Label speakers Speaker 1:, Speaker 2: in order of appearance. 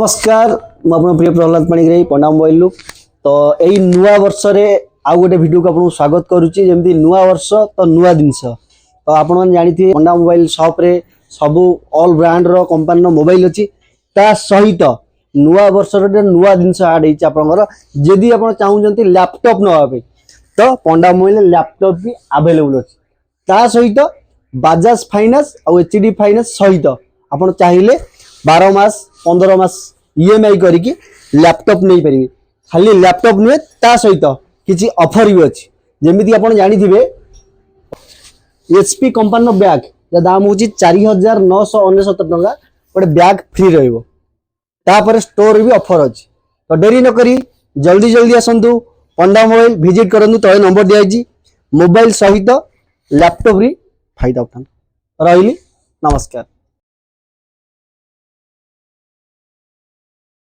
Speaker 1: नमस्कार मुझे प्रिय प्रहलाद पाणिग्राही पंडा मोबाइल तो यही नुआ वर्ष रे आउ गोटे वीडियो को आपको स्वागत करुच्ची जमी नुआ वर्ष तो नुआ जिनस तो आप जानी पंडा मोबाइल शॉप रे सबू ऑल ब्रांड रो कंपनी रो मोबाइल अच्छी ता सहित नुआ वर्ष नुआ जिनस आड होकर जदि आप चाहते लैपटॉप नापे तो पंडा मोबाइल लैपटॉप भी अवेलेबल अच्छी ता सहित बजाज फाइनेंस और एचडी फाइनेंस सहित आप चाहिए 12 मास 15 मास ईएमआई करके लैपटॉप नहीं पारे खाली लैपटॉप नुहे ता सहित किसी ऑफर भी अच्छी जमीती आप जानी एचपी कंपनी बैग या दाम हूँ 4999 टका गोटे बैग फ्री रहा स्टोर भी ऑफर अच्छी तो डेरी नक जल्दी जल्दी आसतु पंडा मोबाइल विजिट करूँ तले नंबर दिखाई मोबाइल सहित लैपटॉप भी फायदा उठा रही नमस्कार।